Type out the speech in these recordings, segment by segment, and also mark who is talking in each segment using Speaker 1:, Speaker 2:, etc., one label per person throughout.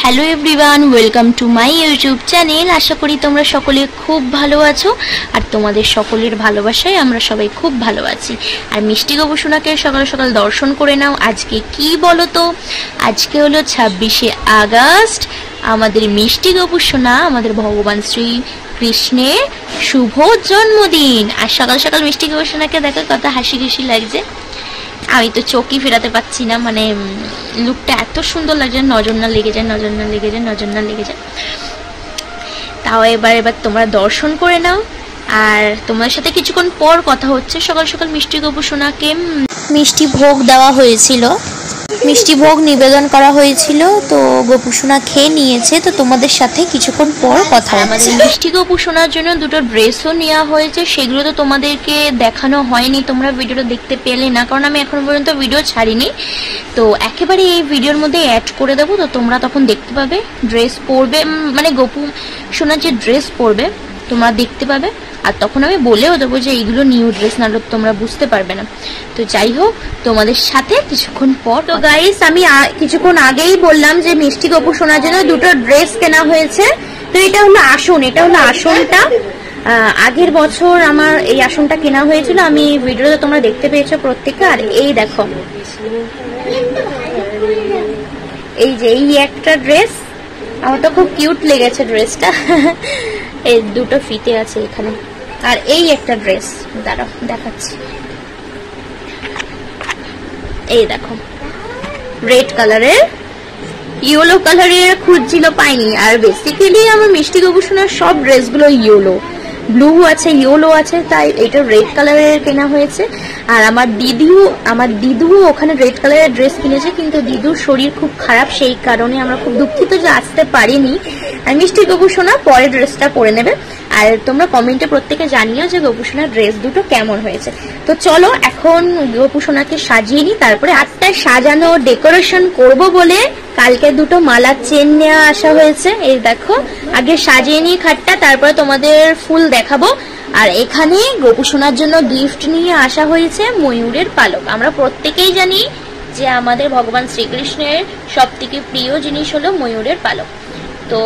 Speaker 1: Hello everyone, welcome to my YouTube channel. আশা করি তোমরা সকলে খুব ভালো আছো, আর তোমাদের সকলের ভালোবাসায় আমরা সবাই খুব ভালো আছি। আর মিষ্টি গবেষণাকে সকাল সকাল দর্শন করে নাও। আজকে কি বলো তো, আজকে হলো 26শে আগস্ট, আমাদের মিষ্টি গবেষণা, আমাদের ভগবান শ্রী কৃষ্ণের শুভ জন্মদিন। আর সকাল সকাল মিষ্টি গবেষণাকে দেখো কত হাসি খুশি লাগছে। আমি তো চোখই ফেরাতে পারছি না, মানে লুকটা এত সুন্দর লাগছে, নজর না লেগে যায়, নজর না লেগে যায়, নজর না লেগে যায়। তাও এবার তোমরা দর্শন করে নাও। আর তোমাদের সাথে কিছুক্ষণ পর কথা হচ্ছে। সকাল সকাল মিষ্টি গবেষণাকে মিষ্টি ভোগ দেওয়া হয়েছিল, মিষ্টি ভোগ নিবেদন করা হয়েছিল, তো গোপুসোনা খেয়ে নিয়েছে। তো তোমাদের সাথে কিছুক্ষণ পর কথা হচ্ছে। আমাদের মিষ্টি গোপুসোনার জন্য দুটো ড্রেসও নেওয়া হয়েছে, সেগুলো তো তোমাদেরকে দেখানো হয়নি, তোমরা ভিডিওটা দেখতে পেলে না, কারণ আমি এখনো পর্যন্ত ভিডিও ছাড়িনি। তো একেবারে এই ভিডিওর মধ্যে অ্যাড করে দেবো, তো তোমরা তখন দেখতে পাবে। ড্রেস পরবে, মানে গোপুসোনার যে ড্রেস পরবে তোমরা দেখতে পাবে, আর তখন আমি বলেও দেবো যে এইগুলো নিউ ড্রেস, না তোমরা বুঝতে পারবে না। তো যাই হোক, তোমাদের সাথে কিছুক্ষণ পর। তো গাইস, আমি কিছুক্ষণ আগেই বললাম যে মিষ্টি গপুসোনার জন্য দুটো ড্রেস কেনা হয়েছে। তো এটা হলো আসন, এটা হলো আসনটা। আগের বছর আমার এই আসনটা কেনা হয়েছিল, আমি ভিডিওতে তোমরা দেখতে পেয়েছো প্রত্যেকে। আর এই দেখো, এই যে এই একটা ড্রেস, আমার তো খুব কিউট লেগেছে ড্রেসটা। এই দুটো ফিতে আছে এখানে। আর এই একটা ড্রেস, দাঁড়াও দেখাচ্ছি, এই দেখো রেড কালারের, ইয়েলো কালারের খুঁজছিল পাইনি। আর বেসিক্যালি আমার মিষ্টি গবেষণার সব ড্রেসগুলো ইয়েলো, ব্লু আছে, ইয়েলো আছে, তাই এটা রেড কালারের কেনা হয়েছে। আর আমার দিদুও ওখানে রেড কালারের ড্রেস কিনেছে, কিন্তু দিদুর শরীর খুব খারাপ, সেই কারণে আমরা খুব দুঃখিত যে আসতে পারিনি। আর মিষ্টি গবেষণা পরে ড্রেসটা পরে নেবে। আর তোমরা কমেন্টে প্রত্যেকে জানিও যে গবেষণার ড্রেস দুটো কেমন হয়েছে। তো চলো এখন গবেষণাকে সাজিয়ে নিই, তারপরে আটটায় সাজানো ডেকোরেশন করব বলে কালকে দুটো মালার চেন নেওয়া আসা হয়েছে। এই দেখো, আগে সাজিয়ে নিই খাটটা, তারপরে তোমাদের ফুল দেখাবো। আর এখানে গোপুসোনার জন্য গিফট নিয়ে আসা হয়েছে ময়ূরের পালক। আমরা প্রত্যেকেই জানি যে আমাদের ভগবান শ্রীকৃষ্ণের সব থেকে প্রিয় জিনিস হলো ময়ূরের পালক। তো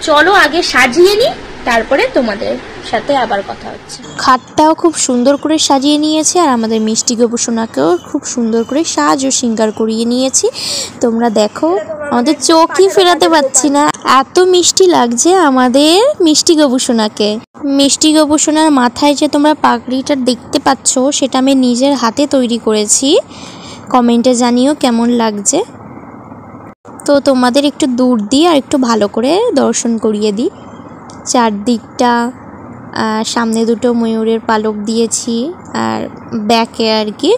Speaker 1: চলো আগে সাজিয়ে নিই, তারপরে তোমাদের সাথে আবার কথা হচ্ছে। খাটটাও খুব সুন্দর করে সাজিয়ে নিয়েছে, আর আমাদের মিষ্টি গবেষণাকেও খুব সুন্দর করে সাজ ও শৃঙ্গার করিয়ে নিয়েছি। তোমরা দেখো, আমাদের চোখই ফেরাতে পারছি না, এত মিষ্টি লাগছে আমাদের মিষ্টি গবেষণাকে। মিষ্টি গবেষণার মাথায় যে তোমরা পাগড়িটা দেখতে পাচ্ছ, সেটা আমি নিজের হাতে তৈরি করেছি। কমেন্টে জানিও কেমন লাগছে। তো তোমাদের একটু দূর দিয়ে আর একটু ভালো করে দর্শন করিয়ে দিই চারদিকটা। সামনে দুটো ময়ূরের পালক দিয়েছি, আর ব্যাকে আর কি।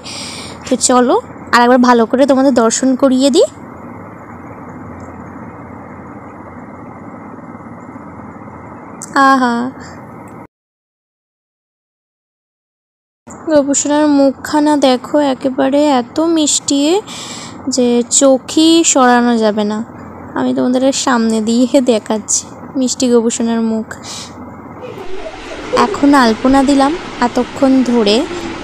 Speaker 1: তো চলো আর একবার ভালো করে তোমাদের দর্শন করিয়ে দিই। আহা, গবেষণার মুখখানা দেখো, একেবারে এত মিষ্টি যে চোখই সরানো যাবে না। আমি তোমাদের সামনে দিয়ে দেখাচ্ছি মিষ্টি গবেষণার মুখ। এখন আলপনা দিলাম এতক্ষণ ধরে,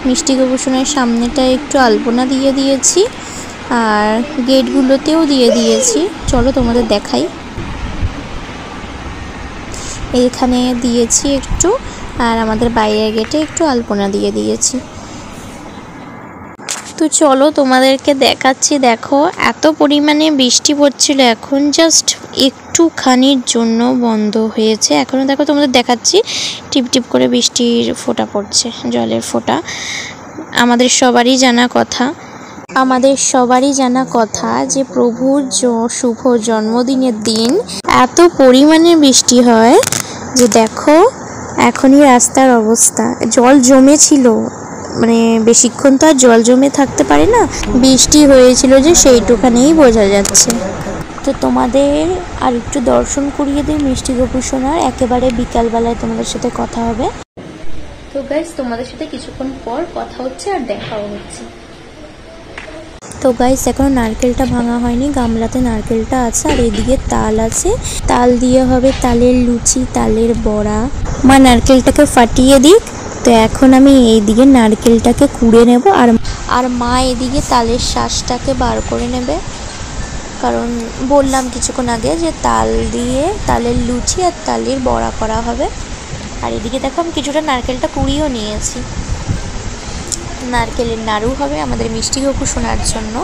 Speaker 1: মিষ্টি গবেষণার সামনেটা একটু আলপনা দিয়ে দিয়েছি, আর গেটগুলোতেও দিয়ে দিয়েছি। চলো তোমাদের দেখাই, এইখানে দিয়েছি একটু, আর আমাদের বাইরের গেটে একটু আলপনা দিয়ে দিয়েছি। তো চলো তোমাদেরকে দেখাচ্ছি। দেখো, এত পরিমাণে বৃষ্টি পড়ছিল, এখন জাস্ট একটুখানির জন্য বন্ধ হয়েছে। এখনও দেখো তোমাদের দেখাচ্ছি, টিপ টিপ করে বৃষ্টির ফোঁটা পড়ছে, জলের ফোঁটা। আমাদের সবারই জানা কথা যে প্রভুর শুভ জন্মদিনের দিন এত পরিমাণে বৃষ্টি হয় যে দেখো এখনই রাস্তার অবস্থা। জল জমেছিল, মানে বেশিক্ষণ তো আর জল জমে থাকতে পারে না, বৃষ্টি হয়েছিল যে সেইটুখানেই বোঝা যাচ্ছে। তো তোমাদের আর একটু দর্শন করিয়ে দিই মিষ্টি গবেষণার, একেবারে বিকালবেলায় তোমাদের সাথে কথা হবে। তো গাইস, তোমাদের সাথে কিছুক্ষণ পর কথা হচ্ছে আর দেখাও হচ্ছে। তো গাইস, এখনো নারকেলটা ভাঙা হয়নি, গামলাতে নারকেলটা আছে, আর এদিকে তাল আছে, তাল দিয়ে হবে তালের লুচি, তালের বড়া। মা নারকেলটাকে ফাটিয়ে দিক। তো এখন আমি এইদিকে নারকেলটাকে কুড়ে নেব, আর মা এদিকে তালের শাঁসটাকে বার করে নেবে।
Speaker 2: কারণ বললাম কিছুক্ষণ আগে যে তাল দিয়ে তালের লুচি আর তালের বড়া করা হবে। আর এদিকে দেখো আমি কিছুটা নারকেলটা কুড়িয়েও নিয়েছি, নারকেলের নাড়ু হবে আমাদের মিষ্টি গপু শোনার জন্য।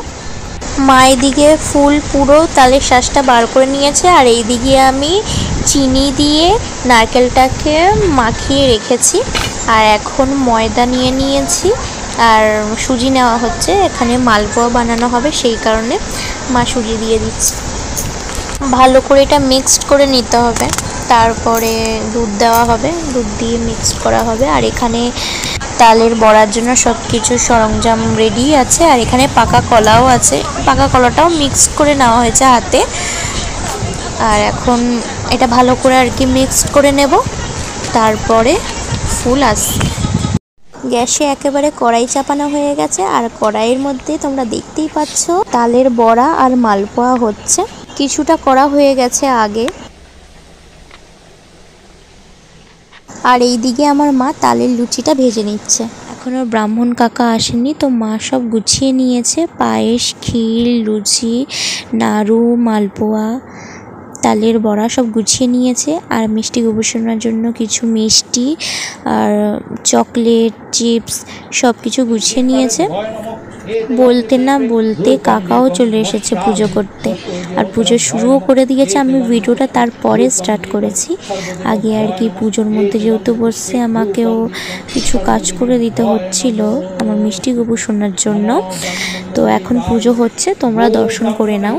Speaker 2: মা এদিকে ফুল পুরো তালের শ্বাসটা বার করে নিয়েছে, আর এইদিকে আমি চিনি দিয়ে নারকেলটাকে মাখিয়ে রেখেছি। আর এখন ময়দা নিয়ে নিয়েছি আর সুজি নেওয়া হচ্ছে, এখানে মালপোয়া বানানো হবে সেই কারণে মা সুজি দিয়ে দিচ্ছে। ভালো করে এটা মিক্সড করে নিতে হবে, তারপরে দুধ দেওয়া হবে, দুধ দিয়ে মিক্সড করা হবে। আর এখানে তালের বড়ার জন্য সব কিছু সরঞ্জাম রেডি আছে। আর এখানে পাকা কলাও আছে, পাকা কলাটাও মিক্স করে নেওয়া হয়েছে হাতে। আর এখন এটা ভালো করে আর কি মিক্সড করে নেব, তারপরে ফুল আসছে। গ্যাসে একেবারে কড়াই চাপানো হয়ে গেছে, আর কড়াইয়ের মধ্যে তোমরা দেখতেই পাচ্ছ তালের বড়া আর মালপোয়া হচ্ছে। কিছুটা করা হয়ে গেছে আগে। আর এই দিকে আমার মা তালের লুচিটা ভেজে নিচ্ছে। এখনো ব্রাহ্মণ কাকা আসেনি, তো মা সব গুছিয়ে নিয়েছে, পায়েস, ক্ষীর, লুচি, নাড়ু, মালপোয়া, তালের বড়া সব গুছিয়ে নিয়েছে। আর মিষ্টি গবেষণার জন্য কিছু মিষ্টি আর চকলেট, চিপস সব কিছু গুছিয়ে নিয়েছে। বলতে না বলতে কাকাও চলে এসেছে পুজো করতে, আর পুজো শুরুও করে দিয়েছে। আমি ভিডিওটা তারপরে স্টার্ট করেছি, আগে আর কি পুজোর মধ্যে যেহেতু বসছে আমাকেও কিছু কাজ করে দিতে হচ্ছিল আমার মিষ্টি গপু শোনার জন্য। তো এখন পুজো হচ্ছে, তোমরা দর্শন করে নাও।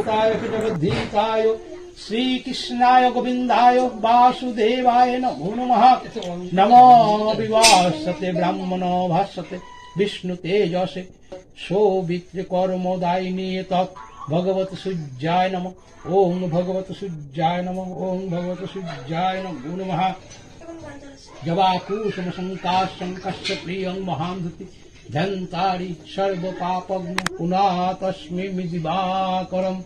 Speaker 3: श्रीकृष्णाय गोविन्दाय वासुदेवाय नमो नमः। नमो विवासते ब्राह्मणो भासते विष्णु तेजसे सौमित्र कर्मदायिनी तत् भगवत सूर्याय नमः। ओम भगवत सूर्याय नमः। ओम भगवत सूर्याय नमो नमः। जवाकुसुम शङ्काशङ्कस्य प्रियं महान्धुति धन्तारि सर्व पापग्न पुनः तस्मै दिवाकरम्।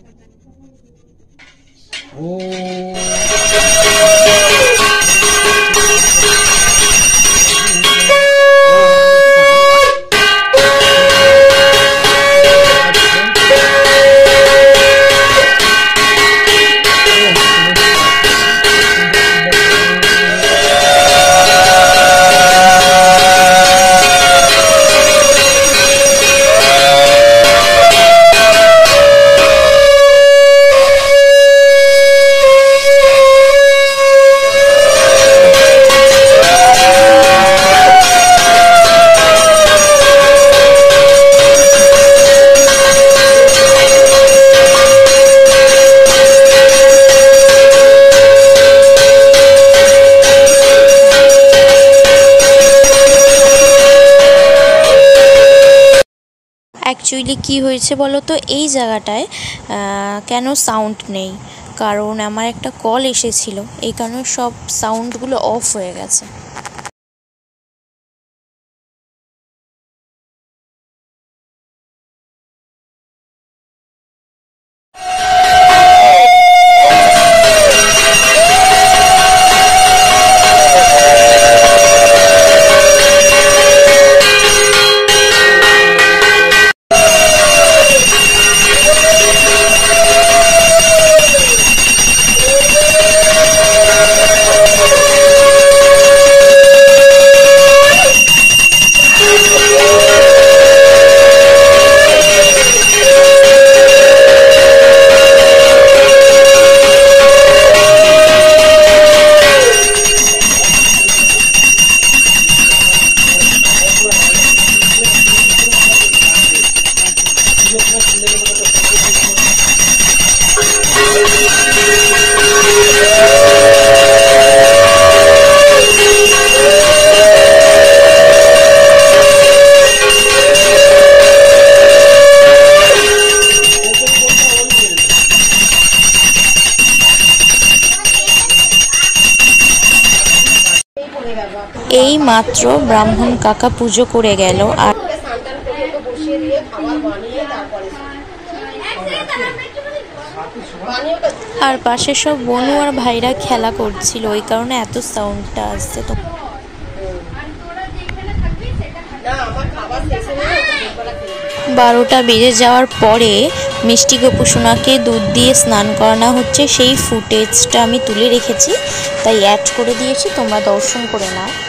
Speaker 2: অ্যাকচুয়ালি কি হয়েছে বলো তো, এই জায়গাটায় কেন সাউন্ড নেই, কারণ আমার একটা কল এসেছিল, এই কারণে সব সাউন্ডগুলো অফ হয়ে গেছে। এই মাত্র ব্রাহ্মণ কাকা পুজো করে গেল, আর পাশে সব বনু আর ভাইরা খেলা করছিল, ওই কারণে এত সাউন্ডটা আসছে। তো 12টা বেজে যাওয়ার পরে মিষ্টি গোপুসোনাকে দুধ দিয়ে স্নান করানো হচ্ছে, সেই ফুটেজটা আমি তুলে রেখেছি, তাই অ্যাড করে দিয়েছি, তোমরা দর্শন করে নাও।